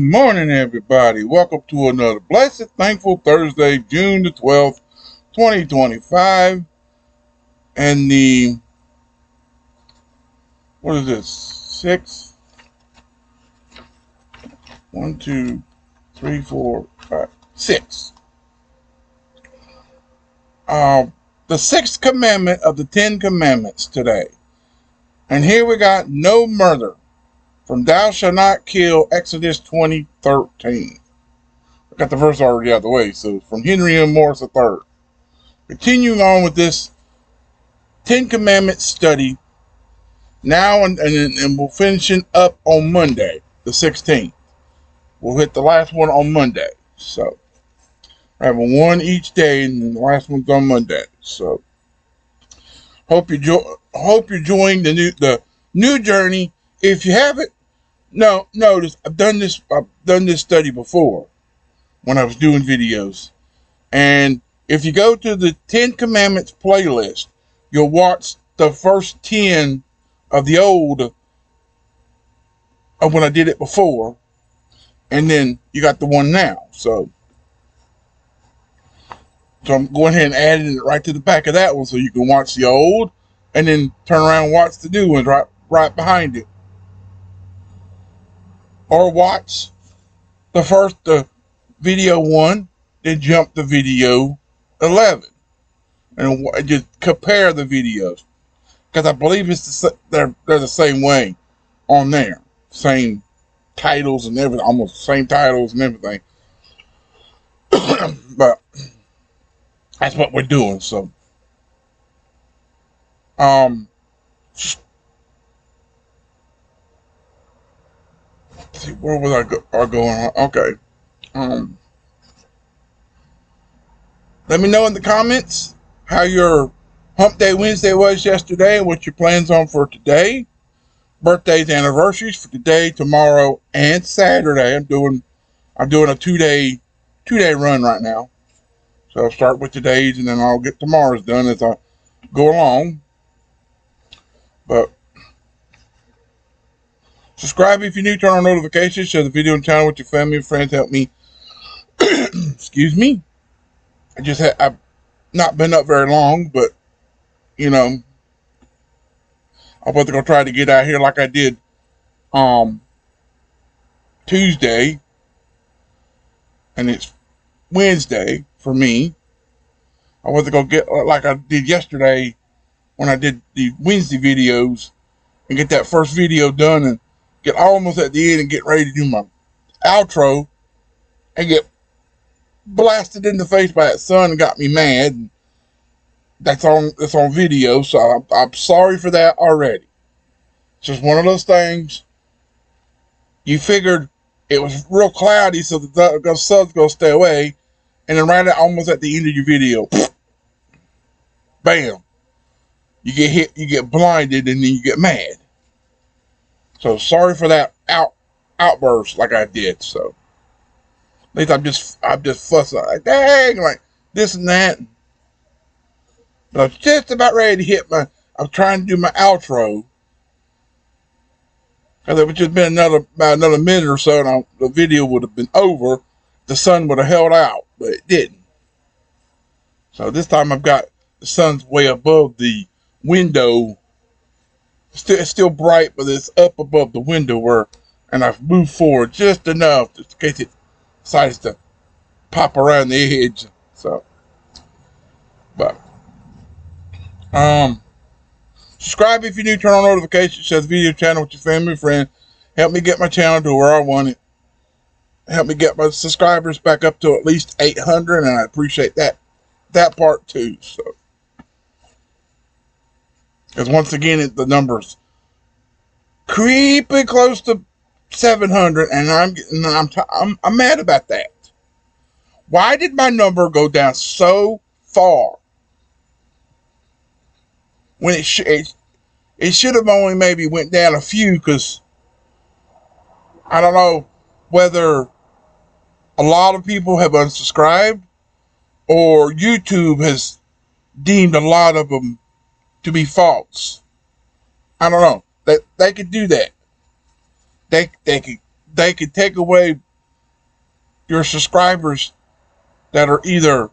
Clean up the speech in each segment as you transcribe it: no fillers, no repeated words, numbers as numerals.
morning, everybody. Welcome to another blessed, thankful Thursday, June the 12th, 2025. And what is this? 6? 1, 2, 3, 4, 5, 6. The sixth commandment of the 10 commandments today. And here we got no murder. From thou shalt not kill, Exodus 20:13. I got the verse already out of the way, so from Henry M. Morris III. Continuing on with this 10 Commandments study, now and we'll finish it up on Monday, the 16th. We'll hit the last one on Monday. So, I have one each day, and the last one's on Monday. So, hope you're enjoying the new journey. If you haven't, notice I've done this study before when I was doing videos. And if you go to the 10 Commandments playlist, you'll watch the first 10 of the old of when I did it before. And then you got the one now. So I'm going ahead and adding it right to the back of that one so you can watch the old and then turn around and watch the new ones right behind it. Or watch the video 1, then jump to video 11. And just compare the videos. Because I believe they're the same way on there. Same titles and everything. Almost same titles and everything. But that's what we're doing. So let's see, where was I going? Okay. Let me know in the comments how your Hump Day Wednesday was yesterday and what your plans on for today. Birthdays, anniversaries for today, tomorrow, and Saturday. I'm doing a two-day run right now. So I'll start with today's and then I'll get tomorrow's done as I go along. But subscribe if you're new, turn on notifications, share the video and channel with your family and friends. Help me. Excuse me. I've not been up very long, but you know, I'm about to go try to get out here like I did Tuesday, and it's Wednesday for me. I want to go get like I did yesterday when I did the Wednesday videos and get that first video done and get almost at the end and get ready to do my outro and get blasted in the face by that sun and got me mad. And that's on video, so I'm sorry for that already. It's just one of those things. You figured it was real cloudy, so the sun's gonna stay away, and then almost at the end of your video, bam, you get hit, you get blinded, and then you get mad. So sorry for that outburst like I did. So at least I'm just fussing like, dang, like this and that. But I was just about ready to hit I was trying to do my outro. Because it would just been about another minute or so and the video would have been over. The sun would have held out, but it didn't. So this time I've got the sun's way above the window. It's still bright, but it's up above the window and I've moved forward just enough just in case it decides to pop around the edge. So, but subscribe if you're new, turn on notifications, share the video channel with your family and friends. Help me get my channel to where I want it. Help me get my subscribers back up to at least 800, and I appreciate that part too. So, because once again, the number's creeping close to 700, and I'm mad about that. Why did my number go down so far? When it should have only maybe went down a few, because I don't know whether a lot of people have unsubscribed or YouTube has deemed a lot of them to be false. I don't know. They could do that. They could take away your subscribers that are either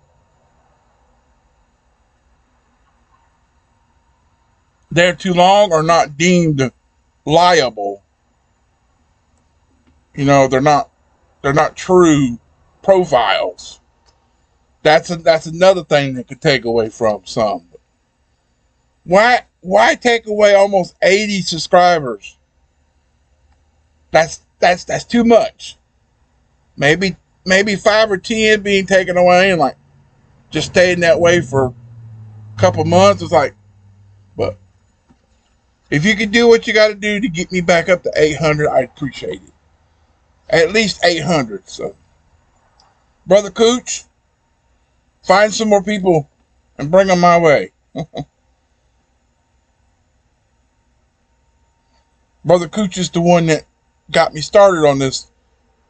there too long or not deemed liable. You know, they're not true profiles. That's another thing that could take away from some. Why take away almost 80 subscribers? That's too much. Maybe 5 or 10 being taken away and like just staying that way for a couple months. It's like, but if you could do what you got to do to get me back up to 800, I'd appreciate it. At least 800. So, Brother Cooch, find some more people and bring them my way. Brother Cooch is the one that got me started on this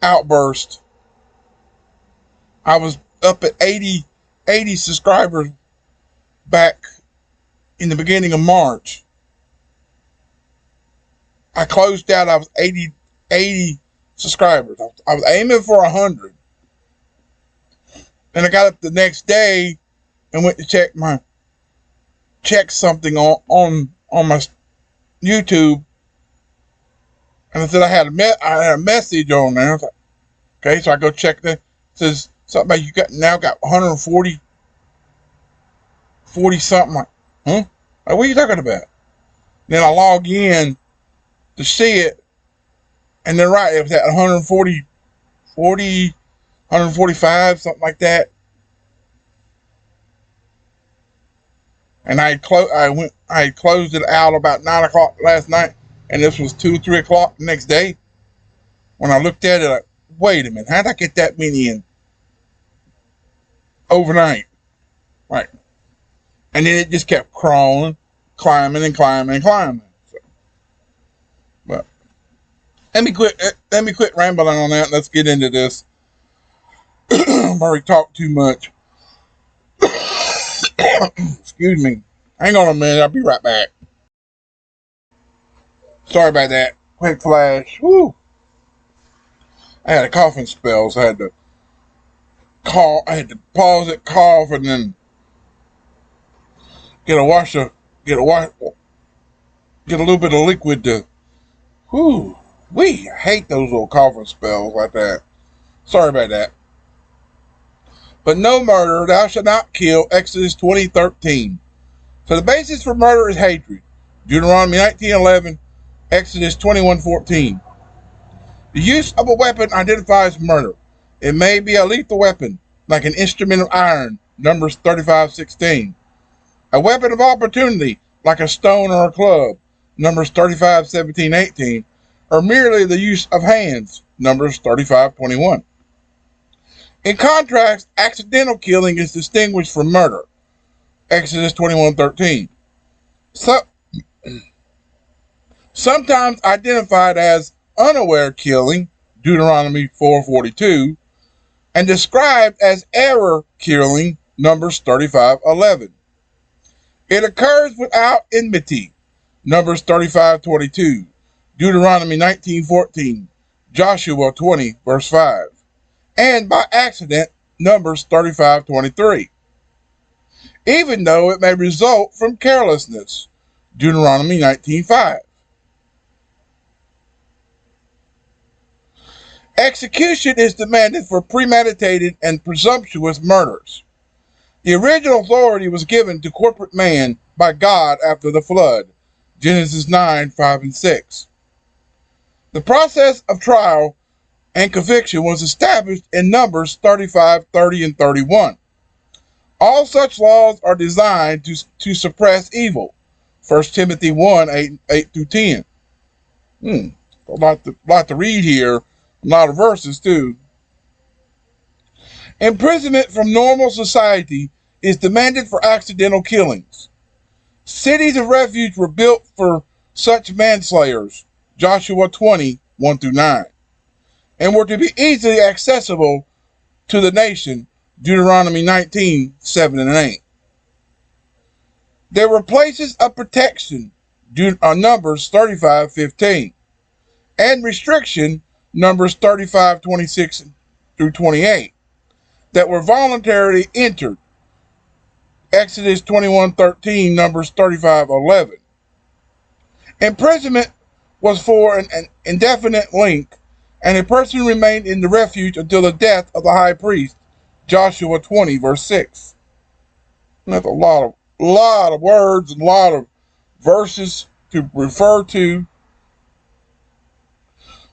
outburst. I was up at 80 subscribers back in the beginning of March. I closed out, I was 80 subscribers. I was aiming for 100. And I got up the next day and went to check something on my YouTube. And I said I had a message on there. I was like, okay, so I go check that. It says something about you got 140 something. Like, huh? Like, what are you talking about? Then I log in to see it, and they're right. It was at 145, something like that. And I had closed it out about 9 o'clock last night, and this was 2, 3 o'clock the next day. When I looked at it, like, wait a minute, how'd I get that many in overnight? Right. And then it just kept crawling, climbing. So, but let me quit rambling on that. And let's get into this. I've already talked too much. Excuse me. Hang on a minute. I'll be right back. Sorry about that. Quick flash. Woo. I had a coughing spell, so I had to pause it, cough, and then get a little bit of liquid to. Whoo. I hate those little coughing spells like that. Sorry about that. But no murder, thou shalt not kill, Exodus 20:13. So the basis for murder is hatred. Deuteronomy 19:11, Exodus 21:14. The use of a weapon identifies murder. It may be a lethal weapon, like an instrument of iron, Numbers 35:16. A weapon of opportunity, like a stone or a club, Numbers 35:17-18, or merely the use of hands, Numbers 35:21. In contrast, accidental killing is distinguished from murder, Exodus 21:13. Sometimes identified as unaware killing, Deuteronomy 4:42, and described as error killing, Numbers 35:11. It occurs without enmity, Numbers 35:22, Deuteronomy 19:14, Joshua 20, verse 5, and by accident, Numbers 35:23. Even though it may result from carelessness, Deuteronomy 19:5. Execution is demanded for premeditated and presumptuous murders. The original authority was given to corporate man by God after the flood, Genesis 9:5 and 6. The process of trial and conviction was established in Numbers 35:30 and 31. All such laws are designed to suppress evil, 1 Timothy 1:8 through 10. A lot to read here. A lot of verses too. Imprisonment from normal society is demanded for accidental killings. Cities of refuge were built for such manslayers, Joshua 20:1 through 9, and were to be easily accessible to the nation, Deuteronomy 19:7 and 8. There were places of protection, Numbers 35:15, and restriction, Numbers 35:26 through 28 that were voluntarily entered. Exodus 21:13, Numbers 35:11. Imprisonment was for an indefinite length, and a person remained in the refuge until the death of the high priest. Joshua 20, verse 6. That's a lot of words and a lot of verses to refer to.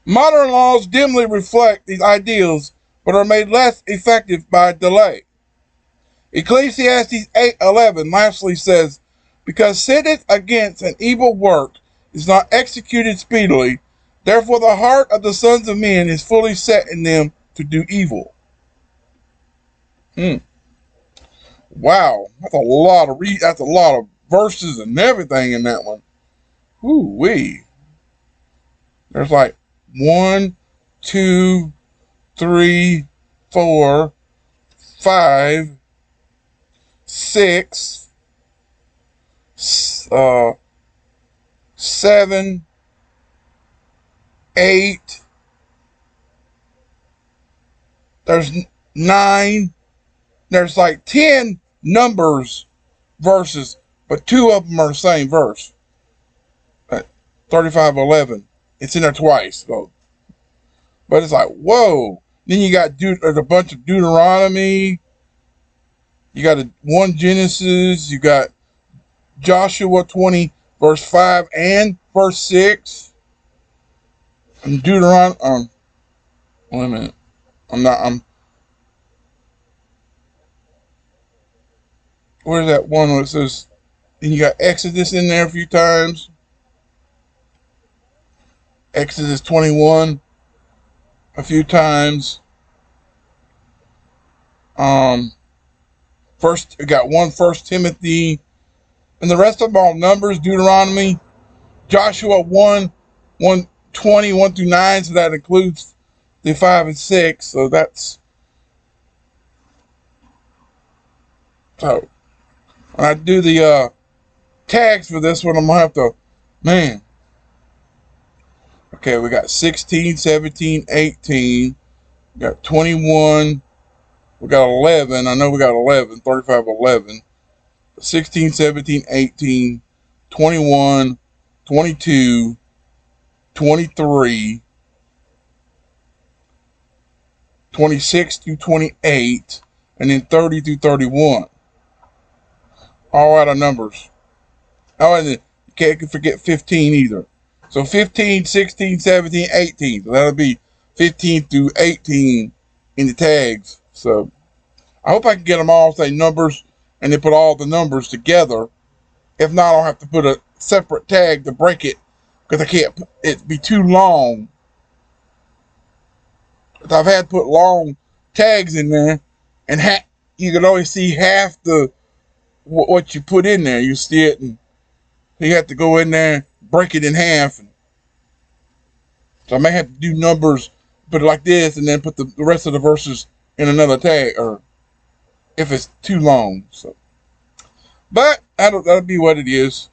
Modern laws dimly reflect these ideals, but are made less effective by delay. Ecclesiastes 8:11 lastly says, because sitteth against an evil work is not executed speedily, therefore the heart of the sons of men is fully set in them to do evil. Wow, that's a lot of verses and everything in that one. Ooh wee. There's like 1, 2, 3, 4, 5, 6, 7, 8. There's 9. There's like 10 numbers verses, but 2 of them are the same verse. 35:11. It's in there twice, though. But it's like, whoa. Then you got there's a bunch of Deuteronomy. You got 1 Genesis. You got Joshua 20, verse 5 and verse 6. And Deuteronomy. Wait a minute. Where's that one where it says, and you got Exodus in there a few times. Exodus 21 a few times. First, we got 1 Timothy, and the rest of them all numbers. Deuteronomy, Joshua 1:20, 1 through 9, so that includes the 5 and 6. So that's so. When I do the tags for this one, I'm gonna have to, man. Okay, we got 16, 17, 18. We got 21. We got 11. I know we got 11, 35:11. 16, 17, 18, 21, 22, 23, 26 through 28, and then 30 through 31. All out of numbers. Oh, and you can't forget 15 either. So 15, 16, 17, 18. So that'll be 15 through 18 in the tags. So I hope I can get them all, say numbers, and then put all the numbers together. If not, I'll have to put a separate tag to break it, because I can't, it'd be too long. I've had to put long tags in there, and you can only see half the what you put in there. You see it, and you have to go in there, break it in half. And so I may have to do numbers, put it like this, and then put the rest of the verses in another tag, or if it's too long. So, but that'll be what it is.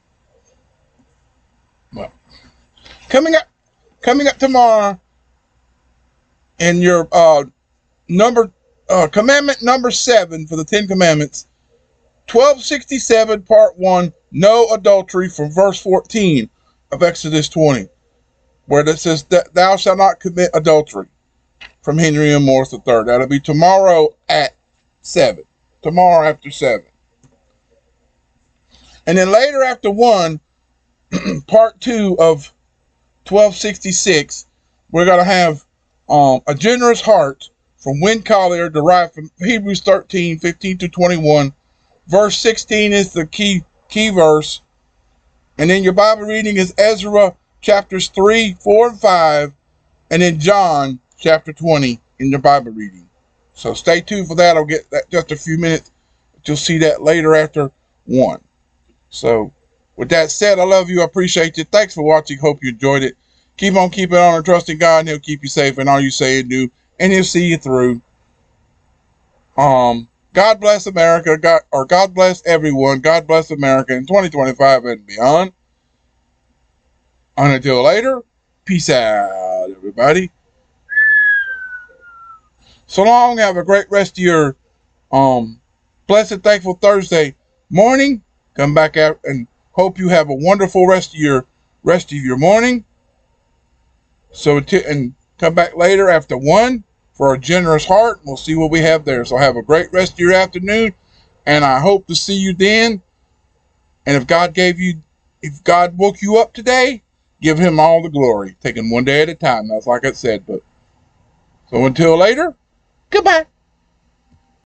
Well, coming up tomorrow, in your commandment number 7 for the 10 Commandments, 1267 part 1, no adultery, from verse 14 of Exodus 20, where it says that thou shalt not commit adultery, from Henry M. Morris III. That'll be tomorrow at 7. Tomorrow after 7. And then later after 1, part 2 of 1266, we're going to have a generous heart from Wynne Collier, derived from Hebrews 13, 15 to 21. Verse 16 is the key verse. And then your Bible reading is Ezra chapters 3, 4, and 5. And then John chapter 20 in your Bible reading. So stay tuned for that. I'll get that just a few minutes. You'll see that later after 1. So with that said, I love you. I appreciate you. Thanks for watching. Hope you enjoyed it. Keep on keeping on and trusting God, and He'll keep you safe in all you say and do, and He'll see you through. God bless America. God bless everyone. God bless America in 2025 and beyond. And until later, peace out, everybody. So long. Have a great rest of your blessed, thankful Thursday morning. Come back out and hope you have a wonderful rest of your morning. So and come back later after 1 for a generous heart. We'll see what we have there. So have a great rest of your afternoon, and I hope to see you then. And if God woke you up today, give him all the glory. Taking one day at a time. That's like I said. But so until later, goodbye.